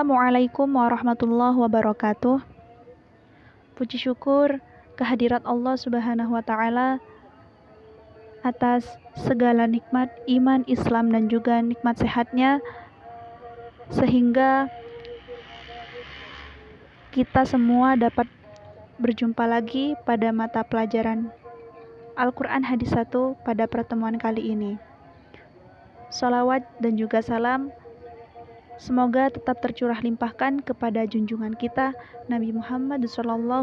Assalamualaikum warahmatullahi wabarakatuh. Puji syukur kehadirat Allah Subhanahu wa Ta'ala atas segala nikmat iman, Islam, dan juga nikmat sehatnya, sehingga kita semua dapat berjumpa lagi pada mata pelajaran Al-Quran Hadis 1 pada pertemuan kali ini. Sholawat dan juga salam semoga tetap tercurah limpahkan kepada junjungan kita Nabi Muhammad SAW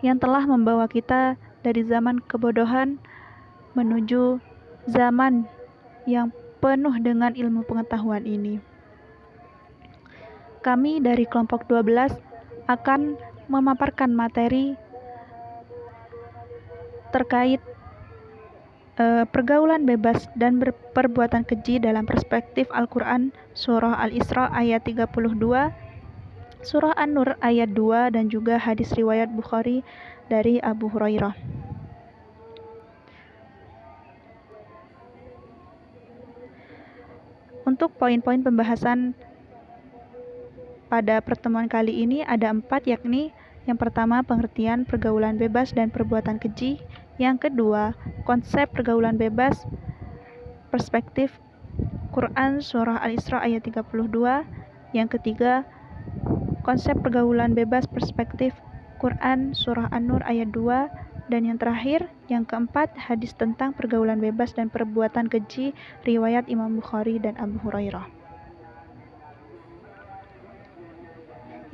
yang telah membawa kita dari zaman kebodohan menuju zaman yang penuh dengan ilmu pengetahuan ini. Kami dari kelompok 12 akan memaparkan materi terkait pergaulan bebas dan perbuatan keji dalam perspektif Al-Quran, Surah Al-Isra ayat 32, Surah An-Nur ayat 2, dan juga hadis riwayat Bukhari dari Abu Hurairah. Untuk poin-poin pembahasan pada pertemuan kali ini ada 4, yakni yang pertama pengertian pergaulan bebas dan perbuatan keji, yang kedua konsep pergaulan bebas perspektif Quran Surah Al-Isra ayat 32, yang ketiga konsep pergaulan bebas perspektif Quran Surah An-Nur ayat 2, dan yang terakhir, yang keempat, hadis tentang pergaulan bebas dan perbuatan keji riwayat Imam Bukhari dan Abu Hurairah.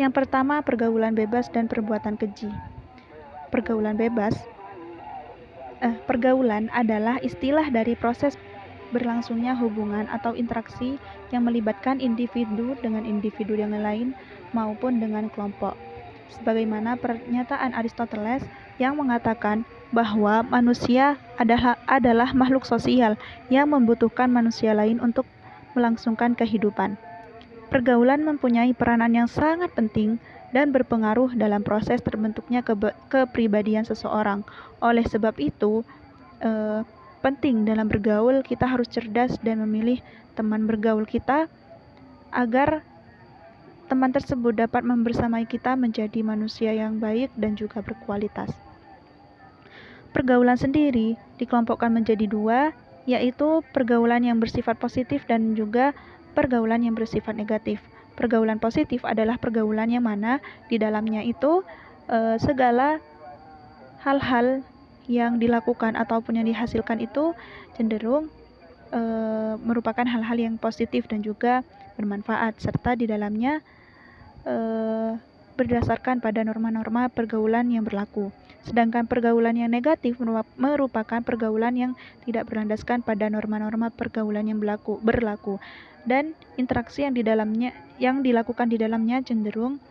Yang pertama, pergaulan bebas dan perbuatan keji. Pergaulan adalah istilah dari proses berlangsungnya hubungan atau interaksi yang melibatkan individu dengan individu yang lain maupun dengan kelompok. Sebagaimana pernyataan Aristoteles yang mengatakan bahwa manusia adalah makhluk sosial yang membutuhkan manusia lain untuk melangsungkan kehidupan. Pergaulan mempunyai peranan yang sangat penting dan berpengaruh dalam proses terbentuknya kepribadian seseorang. Oleh sebab itu, penting dalam bergaul kita harus cerdas dan memilih teman bergaul kita agar teman tersebut dapat membersamai kita menjadi manusia yang baik dan juga berkualitas. Pergaulan sendiri dikelompokkan menjadi 2, yaitu pergaulan yang bersifat positif dan juga pergaulan yang bersifat negatif. Pergaulan positif adalah pergaulan yang mana di dalamnya itu segala hal-hal yang dilakukan ataupun yang dihasilkan itu cenderung merupakan hal-hal yang positif dan juga bermanfaat, serta di dalamnya berdasarkan pada norma-norma pergaulan yang berlaku. Sedangkan pergaulan yang negatif merupakan pergaulan yang tidak berlandaskan pada norma-norma pergaulan yang berlaku, dan interaksi yang dilakukan di dalamnya cenderung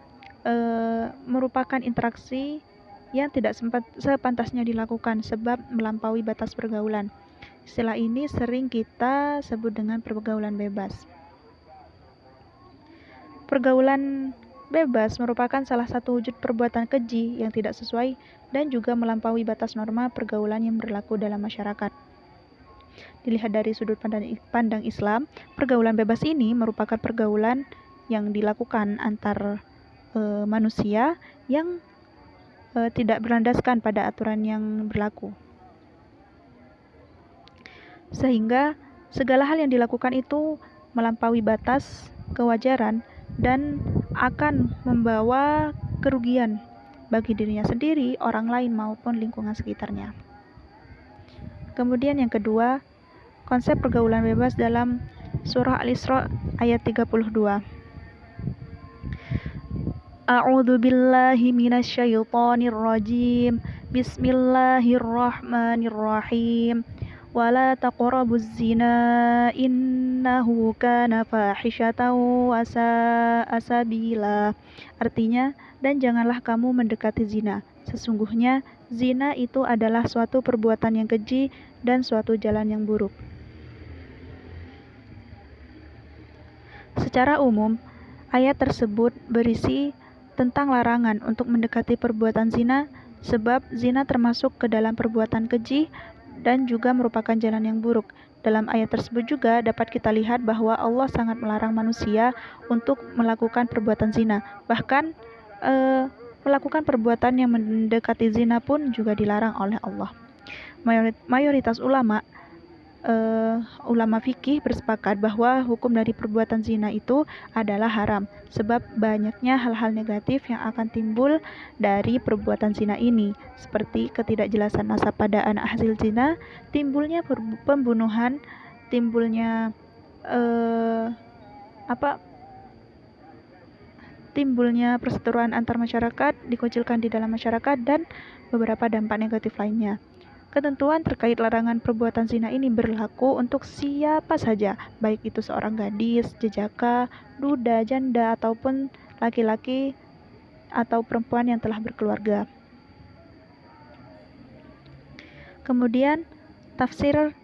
merupakan interaksi yang tidak sepantasnya dilakukan sebab melampaui batas pergaulan. Istilah ini sering kita sebut dengan pergaulan bebas. Pergaulan bebas merupakan salah satu wujud perbuatan keji yang tidak sesuai dan juga melampaui batas norma pergaulan yang berlaku dalam masyarakat. Dilihat dari sudut pandang Islam, pergaulan bebas ini merupakan pergaulan yang dilakukan antar manusia yang tidak berlandaskan pada aturan yang berlaku. Sehingga segala hal yang dilakukan itu melampaui batas kewajaran dan akan membawa kerugian bagi dirinya sendiri, orang lain maupun lingkungan sekitarnya. Kemudian yang kedua, konsep pergaulan bebas dalam surah Al-Isra ayat 32. A'udzu billahi minasyaitonir rajim. Bismillahirrahmanirrahim. Wala taqrabuz zina innahu kana fahishatan wa sa'a sabila. Artinya, dan janganlah kamu mendekati zina. Sesungguhnya zina itu adalah suatu perbuatan yang keji dan suatu jalan yang buruk. Secara umum, ayat tersebut berisi tentang larangan untuk mendekati perbuatan zina, sebab zina termasuk ke dalam perbuatan keji dan juga merupakan jalan yang buruk. Dalam ayat tersebut juga dapat kita lihat bahwa Allah sangat melarang manusia untuk melakukan perbuatan zina. Bahkan melakukan perbuatan yang mendekati zina pun juga dilarang oleh Allah. Mayoritas ulama fikih bersepakat bahwa hukum dari perbuatan zina itu adalah haram, sebab banyaknya hal-hal negatif yang akan timbul dari perbuatan zina ini, seperti ketidakjelasan nasab pada anak hasil zina, timbulnya pembunuhan, timbulnya timbulnya perseteruan antar masyarakat, dikucilkan di dalam masyarakat, dan beberapa dampak negatif lainnya. Ketentuan terkait larangan perbuatan zina ini berlaku untuk siapa saja, baik itu seorang gadis, jejaka, duda, janda, ataupun laki-laki atau perempuan yang telah berkeluarga. Kemudian tafsir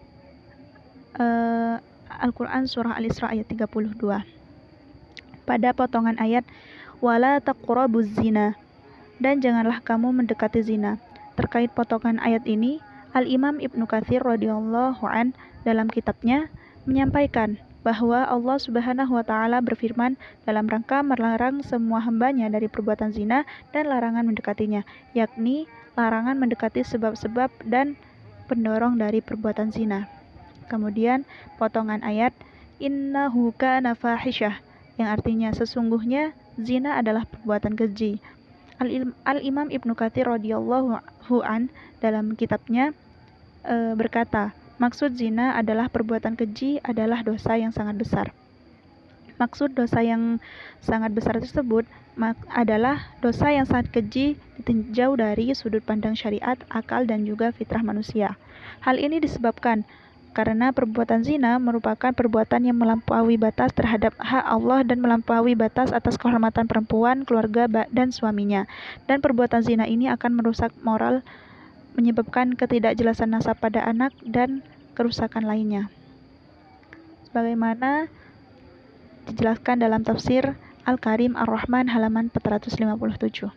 Al-Quran Surah Al-Isra ayat 32. Pada potongan ayat wala taqrabuz zina, dan janganlah kamu mendekati zina. Terkait potongan ayat ini, Al-Imam Ibnu Katsir radhiyallahu an dalam kitabnya menyampaikan bahwa Allah Subhanahu wa taala berfirman dalam rangka melarang semua hambanya dari perbuatan zina dan larangan mendekatinya, yakni larangan mendekati sebab-sebab dan pendorong dari perbuatan zina. Kemudian potongan ayat innahu kana fahisyah, yang artinya sesungguhnya zina adalah perbuatan keji. Al-Imam Ibnu Katsir radhiyallahu an dalam kitabnya berkata, maksud zina adalah perbuatan keji adalah dosa yang sangat besar. Maksud dosa yang sangat besar tersebut adalah dosa yang sangat keji ditinjau dari sudut pandang syariat, akal, dan juga fitrah manusia. Hal ini disebabkan karena perbuatan zina merupakan perbuatan yang melampaui batas terhadap hak Allah dan melampaui batas atas kehormatan perempuan, keluarga, dan suaminya. Dan perbuatan zina ini akan merusak moral, menyebabkan ketidakjelasan nasab pada anak, dan kerusakan lainnya. Sebagaimana dijelaskan dalam tafsir Al-Karim Ar-Rahman halaman 457.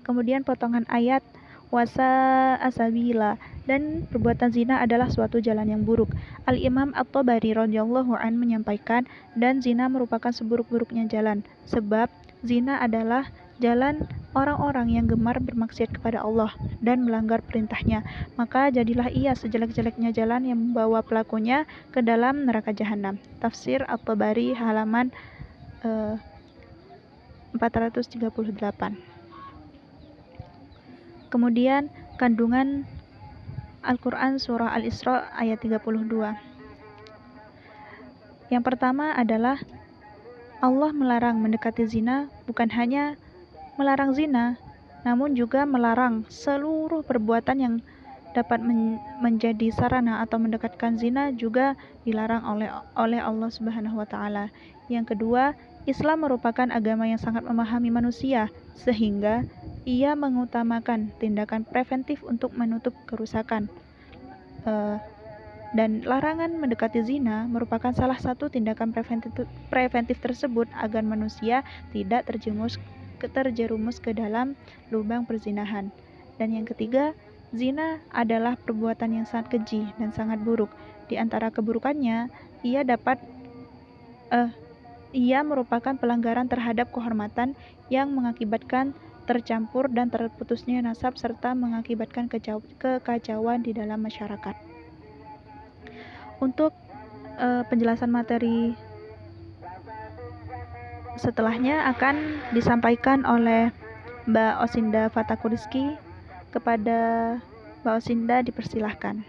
Kemudian potongan ayat wasa asabila, dan perbuatan zina adalah suatu jalan yang buruk. Al-Imam At-Tabari radhiyallahu an menyampaikan, dan zina merupakan seburuk-buruknya jalan, sebab zina adalah jalan orang-orang yang gemar bermaksiat kepada Allah dan melanggar perintahnya, maka jadilah ia sejelek-jeleknya jalan yang membawa pelakunya ke dalam neraka jahanam. Tafsir At-Tabari halaman 438. Kemudian kandungan Al-Quran Surah Al-Isra ayat 32. Yang pertama adalah Allah melarang mendekati zina, bukan hanya melarang zina, namun juga melarang seluruh perbuatan yang dapat menjadi sarana atau mendekatkan zina juga dilarang oleh Allah Subhanahu wa taala. Yang kedua, Islam merupakan agama yang sangat memahami manusia, sehingga ia mengutamakan tindakan preventif untuk menutup kerusakan. Dan larangan mendekati zina merupakan salah satu tindakan preventif tersebut agar manusia tidak terjerumus ke dalam lubang perzinahan. Dan yang ketiga, zina adalah perbuatan yang sangat keji dan sangat buruk. Di antara keburukannya, ia merupakan pelanggaran terhadap kehormatan yang mengakibatkan tercampur dan terputusnya nasab serta mengakibatkan kekacauan di dalam masyarakat. Untuk penjelasan materi setelahnya akan disampaikan oleh Mbak Osinda Fatakuriski. Kepada Mbak Osinda dipersilahkan.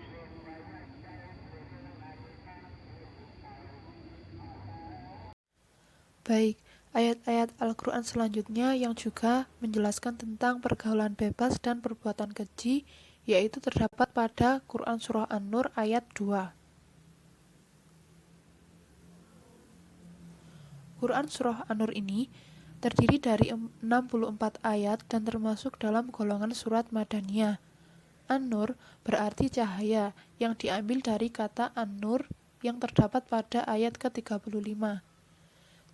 Baik, ayat-ayat Al-Quran selanjutnya yang juga menjelaskan tentang pergaulan bebas dan perbuatan keji, yaitu terdapat pada Quran Surah An-Nur ayat 2. Quran Surah An-Nur ini terdiri dari 64 ayat dan termasuk dalam golongan surat Madaniyah. An-Nur berarti cahaya yang diambil dari kata An-Nur yang terdapat pada ayat ke-35.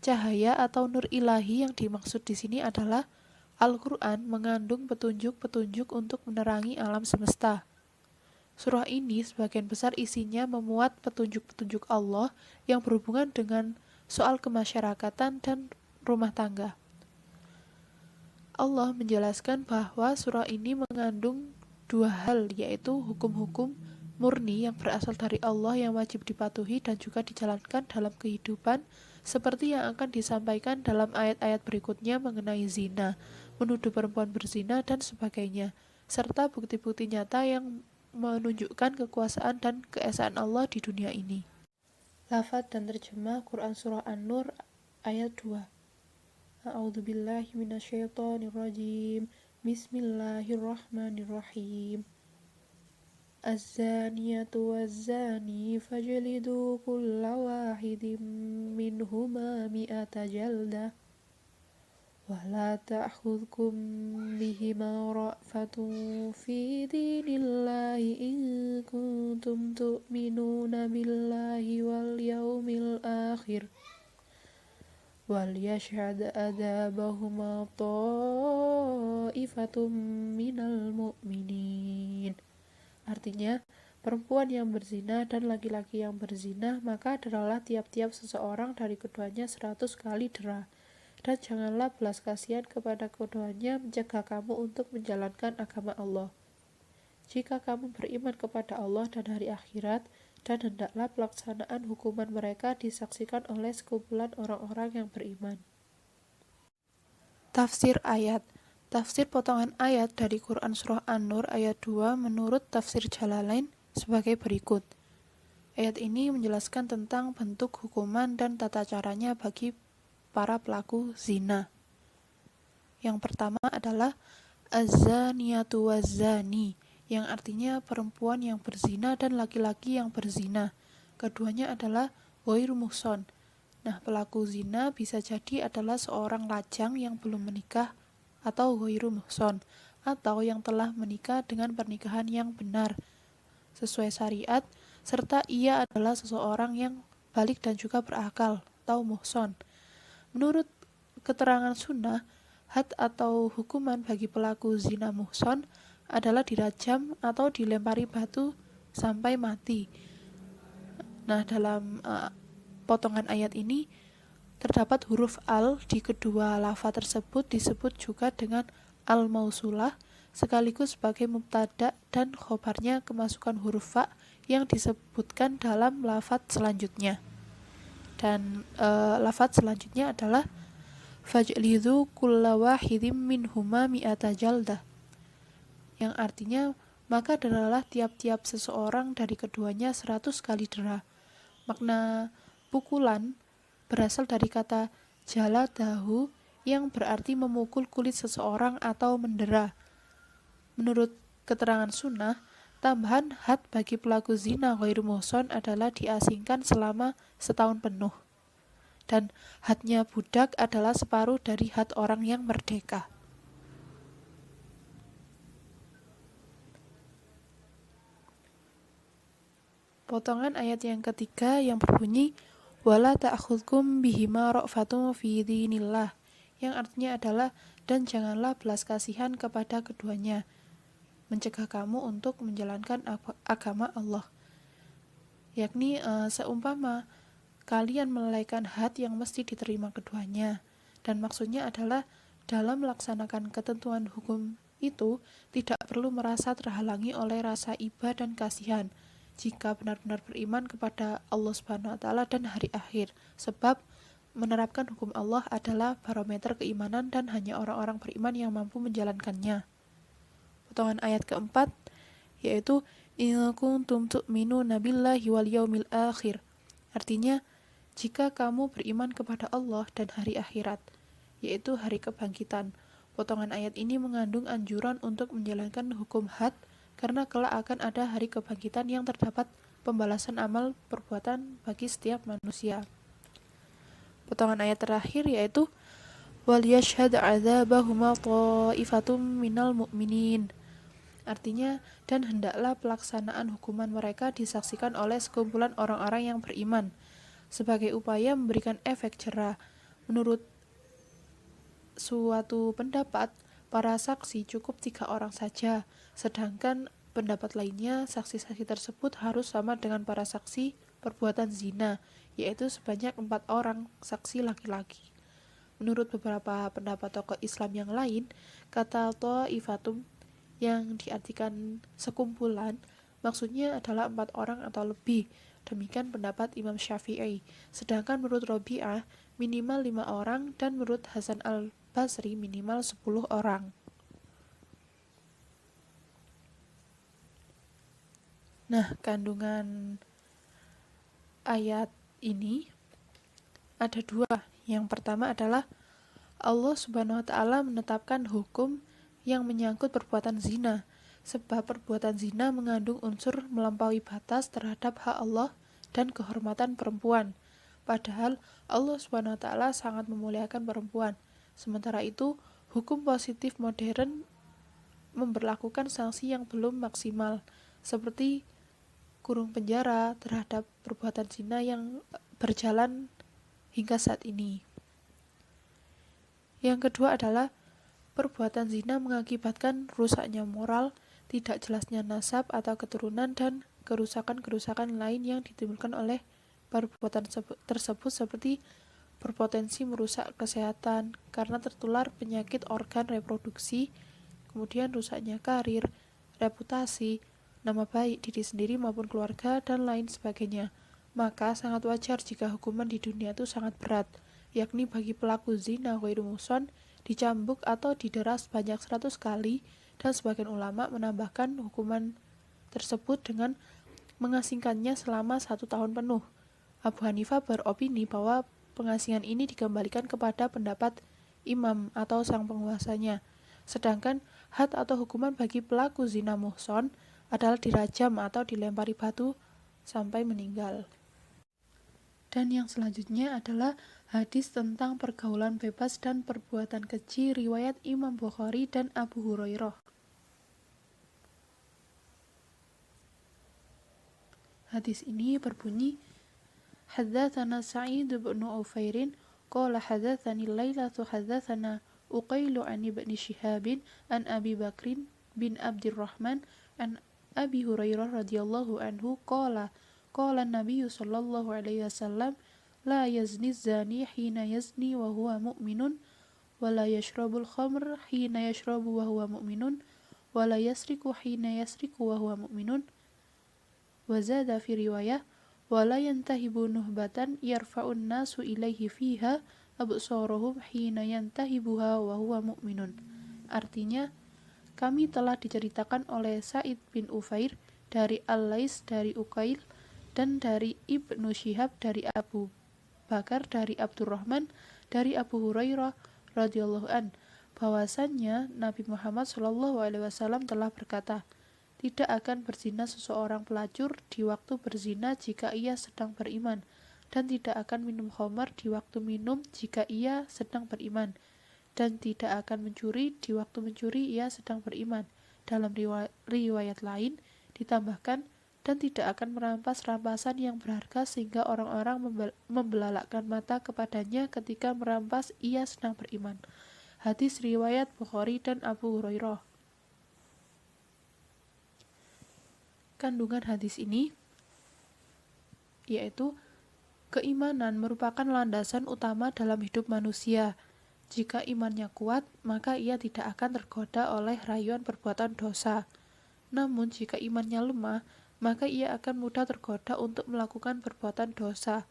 Cahaya atau nur ilahi yang dimaksud di sini adalah Al-Quran mengandung petunjuk-petunjuk untuk menerangi alam semesta. Surah ini sebagian besar isinya memuat petunjuk-petunjuk Allah yang berhubungan dengan soal kemasyarakatan dan rumah tangga. Allah menjelaskan bahwa surah ini mengandung dua hal, yaitu hukum-hukum murni yang berasal dari Allah yang wajib dipatuhi dan juga dijalankan dalam kehidupan, seperti yang akan disampaikan dalam ayat-ayat berikutnya mengenai zina, menuduh perempuan berzina, dan sebagainya, serta bukti-bukti nyata yang menunjukkan kekuasaan dan keesaan Allah di dunia ini. Lafaz dan terjemah Quran Surah An-Nur ayat 2. A'udzubillahi minasyaitonirrajim. Bismillahirrahmanirrahim. Az-zaniyatu waz-zani fajlidu kulla wahidin minhuma mi'ata jaldah wa la ta'khudhukum bihima ra'fatun fi dinillahi in kuntum tu'minuna billahi wal yawmil akhir wal yashhad adabahuma ta'ifatum minal mu'minin. Artinya, perempuan yang berzina dan laki-laki yang berzina, maka deralah tiap-tiap seseorang dari keduanya 100 kali dera. Dan janganlah belas kasihan kepada keduanya mencegah kamu untuk menjalankan agama Allah. Jika kamu beriman kepada Allah dan hari akhirat, dan hendaklah pelaksanaan hukuman mereka disaksikan oleh sekumpulan orang-orang yang beriman. Tafsir ayat. Tafsir potongan ayat dari Quran Surah An-Nur ayat 2 menurut tafsir Jalalain sebagai berikut. Ayat ini menjelaskan tentang bentuk hukuman dan tata caranya bagi para pelaku zina. Yang pertama adalah az-zaniyatu waz-zani, yang artinya perempuan yang berzina dan laki-laki yang berzina. Keduanya adalah ghairu muhson. Nah, pelaku zina bisa jadi adalah seorang lajang yang belum menikah atau ghairu muhson, atau yang telah menikah dengan pernikahan yang benar sesuai syariat, serta ia adalah seseorang yang balik dan juga berakal atau muhson. Menurut keterangan sunnah, had atau hukuman bagi pelaku zina muhson adalah dirajam atau dilempari batu sampai mati. Nah, dalam potongan ayat ini terdapat huruf al di kedua lafaz tersebut disebut juga dengan al-mausulah sekaligus sebagai mubtada dan khobarnya kemasukan huruf fa yang disebutkan dalam lafaz selanjutnya. Dan lafaz selanjutnya adalah fajlidu kulla wahidin minhuma mi'ata jaldah, yang artinya maka deralah tiap-tiap seseorang dari keduanya 100 kali dera. Makna pukulan berasal dari kata jaladahu yang berarti memukul kulit seseorang atau mendera. Menurut keterangan sunnah, tambahan had bagi pelaku zina ghairu muhson adalah diasingkan selama setahun penuh. Dan hadnya budak adalah separuh dari had orang yang merdeka. Potongan ayat yang ketiga yang berbunyi wala ta'khudhukum bihima ra'fatun fi dinillah, yang artinya adalah dan janganlah belas kasihan kepada keduanya, mencegah kamu untuk menjalankan agama Allah. Yakni seumpama kalian melalaikan had yang mesti diterima keduanya. Dan maksudnya adalah dalam melaksanakan ketentuan hukum itu tidak perlu merasa terhalangi oleh rasa iba dan kasihan jika benar-benar beriman kepada Allah Subhanahu wa taala dan hari akhir, sebab menerapkan hukum Allah adalah barometer keimanan dan hanya orang-orang beriman yang mampu menjalankannya. Potongan ayat keempat yaitu in kuntum tu'minuna billahi wal yaumil akhir, artinya jika kamu beriman kepada Allah dan hari akhirat, yaitu hari kebangkitan. Potongan ayat ini mengandung anjuran untuk menjalankan hukum had karena kelak akan ada hari kebangkitan yang terdapat pembalasan amal perbuatan bagi setiap manusia. Potongan ayat terakhir yaitu wal yashhad 'adzabahuma ta'ifatum minal mu'minin. Artinya, dan hendaklah pelaksanaan hukuman mereka disaksikan oleh sekumpulan orang-orang yang beriman sebagai upaya memberikan efek jera. Menurut suatu pendapat, para saksi cukup 3 orang saja, sedangkan Pendapat lainnya, saksi-saksi tersebut harus sama dengan para saksi perbuatan zina, yaitu sebanyak 4 orang saksi laki-laki. Menurut beberapa pendapat tokoh Islam yang lain, kata ta'ifatum yang diartikan sekumpulan maksudnya adalah 4 orang atau lebih. Demikian pendapat Imam Syafi'i. Sedangkan menurut Rabi'ah minimal 5 orang dan menurut Hasan al-Basri minimal 10 orang. Nah, kandungan ayat ini ada 2. Yang pertama adalah Allah Subhanahu wa taala menetapkan hukum yang menyangkut perbuatan zina, sebab perbuatan zina mengandung unsur melampaui batas terhadap hak Allah dan kehormatan perempuan. Padahal Allah Subhanahu wa taala sangat memuliakan perempuan. Sementara itu, hukum positif modern memberlakukan sanksi yang belum maksimal, seperti kurung penjara terhadap perbuatan zina yang berjalan hingga saat ini. Yang kedua adalah perbuatan zina mengakibatkan rusaknya moral, tidak jelasnya nasab atau keturunan, dan kerusakan-kerusakan lain yang ditimbulkan oleh perbuatan tersebut seperti berpotensi merusak kesehatan karena tertular penyakit organ reproduksi, kemudian rusaknya karir, reputasi, nama baik diri sendiri maupun keluarga, dan lain sebagainya. Maka sangat wajar jika hukuman di dunia itu sangat berat, yakni bagi pelaku zina ghairu muhsan dicambuk atau didera sebanyak 100 kali, dan sebagian ulama menambahkan hukuman tersebut dengan mengasingkannya selama 1 tahun penuh. Abu Hanifah beropini bahwa pengasingan ini dikembalikan kepada pendapat imam atau sang penguasanya. Sedangkan had atau hukuman bagi pelaku zina muhsan adalah dirajam atau dilempari batu sampai meninggal. Dan yang selanjutnya adalah hadis tentang pergaulan bebas dan perbuatan keji riwayat Imam Bukhari dan Abu Hurairah. Hadis ini berbunyi, Haddatsana Sa'id bin Ufairin qala haddatsani Lailatu haddatsana Uqailu an Ibn Shihabin an Abi Bakrin bin Abdurrahman an Abi Hurairah radhiyallahu anhu qala Nabi sallallahu alaihi wasallam la yazni zani hina yazni wa huwa mu'minun wa la yashrabul khamr hina yashrabu wa huwa mu'minun wa la yasriku hina yasriku wa huwa mu'minun wa zada fi riwayah wa la yantahibu nuhbatan yarfa'un nasu ilaihi fiha absaruhum hina yantahibuha wa huwa mu'minun. Artinya, kami telah diceritakan oleh Sa'id bin Ufair dari Al-Lais dari Uqail dan dari Ibnu Syihab dari Abu Bakar dari Abdurrahman dari Abu Hurairah radhiyallahu an bahwasannya Nabi Muhammad sallallahu alaihi wasallam telah berkata, tidak akan berzina seseorang pelacur di waktu berzina jika ia sedang beriman, dan tidak akan minum khamar di waktu minum jika ia sedang beriman, dan tidak akan mencuri di waktu mencuri ia sedang beriman. Dalam riwayat lain ditambahkan, dan tidak akan merampas rampasan yang berharga sehingga orang-orang membelalakkan mata kepadanya ketika merampas ia sedang beriman. Hadis riwayat Bukhari dan Abu Hurairah. Kandungan hadis ini yaitu keimanan merupakan landasan utama dalam hidup manusia. Jika imannya kuat, maka ia tidak akan tergoda oleh rayuan perbuatan dosa. Namun jika imannya lemah, maka ia akan mudah tergoda untuk melakukan perbuatan dosa.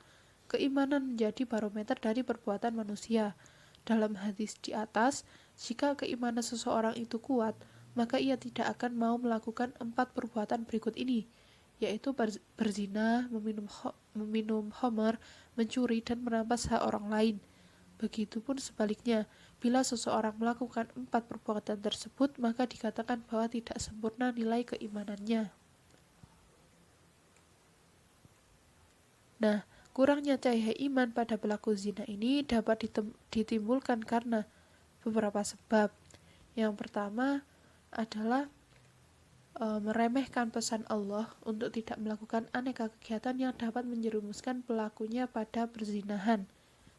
Keimanan menjadi barometer dari perbuatan manusia. Dalam hadis di atas, jika keimanan seseorang itu kuat, maka ia tidak akan mau melakukan 4 perbuatan berikut ini, yaitu berzina, meminum khamar, mencuri, dan merampas hak orang lain. Begitupun sebaliknya, bila seseorang melakukan 4 perbuatan tersebut, maka dikatakan bahwa tidak sempurna nilai keimanannya. Nah, kurangnya cahaya iman pada pelaku zina ini dapat ditimbulkan karena beberapa sebab. Yang pertama adalah meremehkan pesan Allah untuk tidak melakukan aneka kegiatan yang dapat menjerumuskan pelakunya pada perzinahan.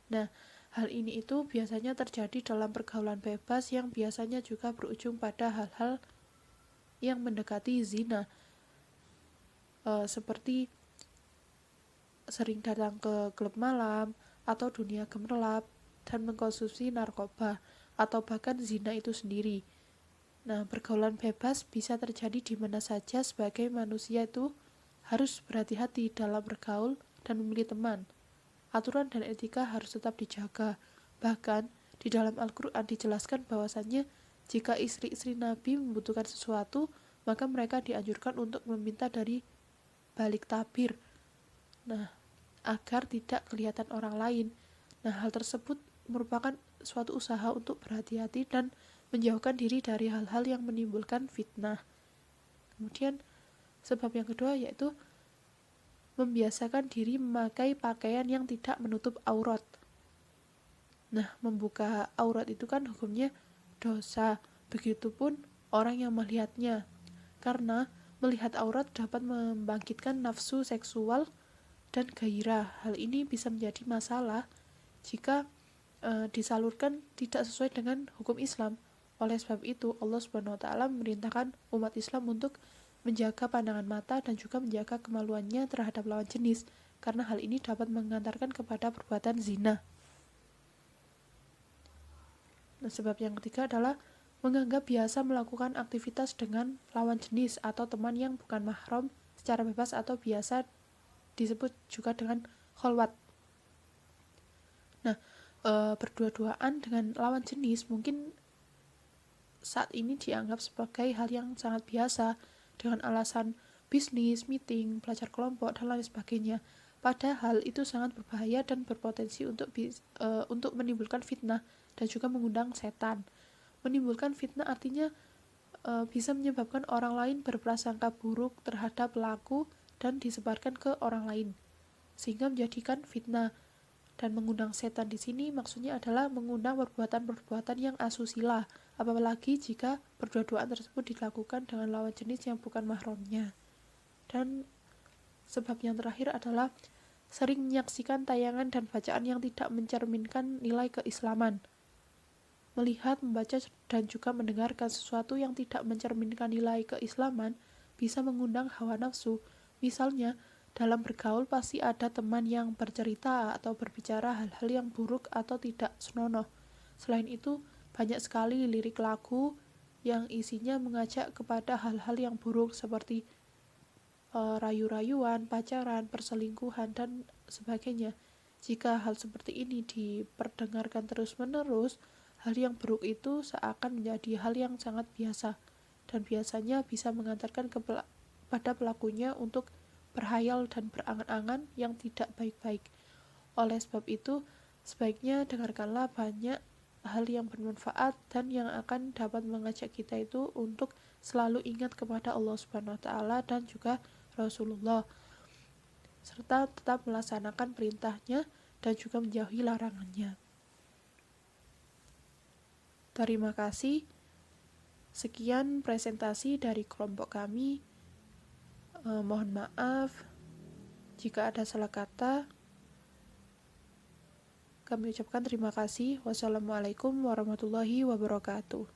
Nah, hal ini itu biasanya terjadi dalam pergaulan bebas yang biasanya juga berujung pada hal-hal yang mendekati zina, seperti sering datang ke klub malam atau dunia gemerlap dan mengkonsumsi narkoba atau bahkan zina itu sendiri. Nah, pergaulan bebas bisa terjadi di mana saja sebagai manusia itu harus berhati-hati dalam bergaul dan memilih teman. Aturan dan etika harus tetap dijaga. Bahkan, di dalam Al-Quran dijelaskan bahwasannya jika istri-istri Nabi membutuhkan sesuatu, maka mereka dianjurkan untuk meminta dari balik tabir. Nah, agar tidak kelihatan orang lain. Nah, hal tersebut merupakan suatu usaha untuk berhati-hati dan menjauhkan diri dari hal-hal yang menimbulkan fitnah. Kemudian, sebab yang kedua yaitu membiasakan diri memakai pakaian yang tidak menutup aurat. Nah, membuka aurat itu kan hukumnya dosa. Begitupun orang yang melihatnya. Karena melihat aurat dapat membangkitkan nafsu seksual dan gairah. Hal ini bisa menjadi masalah jika disalurkan tidak sesuai dengan hukum Islam. Oleh sebab itu, Allah Subhanahu wa taala memerintahkan umat Islam untuk menjaga pandangan mata dan juga menjaga kemaluannya terhadap lawan jenis, karena hal ini dapat mengantarkan kepada perbuatan zina. Nah, sebab yang ketiga adalah menganggap biasa melakukan aktivitas dengan lawan jenis atau teman yang bukan mahram secara bebas atau biasa disebut juga dengan kholwat. Nah, berdua-duaan dengan lawan jenis mungkin saat ini dianggap sebagai hal yang sangat biasa dengan alasan bisnis, meeting, belajar kelompok, dan lain sebagainya. Padahal itu sangat berbahaya dan berpotensi untuk menimbulkan fitnah dan juga mengundang setan. Menimbulkan fitnah artinya bisa menyebabkan orang lain berprasangka buruk terhadap pelaku dan disebarkan ke orang lain, sehingga menjadikan fitnah. Dan mengundang setan di sini maksudnya adalah mengundang perbuatan-perbuatan yang asusila, apalagi jika berdua-duaan tersebut dilakukan dengan lawan jenis yang bukan mahramnya. Dan sebab yang terakhir adalah sering menyaksikan tayangan dan bacaan yang tidak mencerminkan nilai keislaman. Melihat, membaca, dan juga mendengarkan sesuatu yang tidak mencerminkan nilai keislaman bisa mengundang hawa nafsu. Misalnya, dalam bergaul pasti ada teman yang bercerita atau berbicara hal-hal yang buruk atau tidak senonoh. Selain itu, banyak sekali lirik lagu yang isinya mengajak kepada hal-hal yang buruk seperti rayu-rayuan, pacaran, perselingkuhan, dan sebagainya. Jika hal seperti ini diperdengarkan terus-menerus, hal yang buruk itu seakan menjadi hal yang sangat biasa dan biasanya bisa mengantarkan pada pelakunya untuk berhayal dan berangan-angan yang tidak baik-baik. Oleh sebab itu, sebaiknya dengarkanlah banyak hal yang bermanfaat dan yang akan dapat mengajak kita itu untuk selalu ingat kepada Allah Subhanahu wa taala dan juga Rasulullah, serta tetap melaksanakan perintahnya dan juga menjauhi larangannya. Terima kasih. Sekian presentasi dari kelompok kami. Mohon maaf jika ada salah kata. Kami ucapkan terima kasih. Wassalamualaikum warahmatullahi wabarakatuh.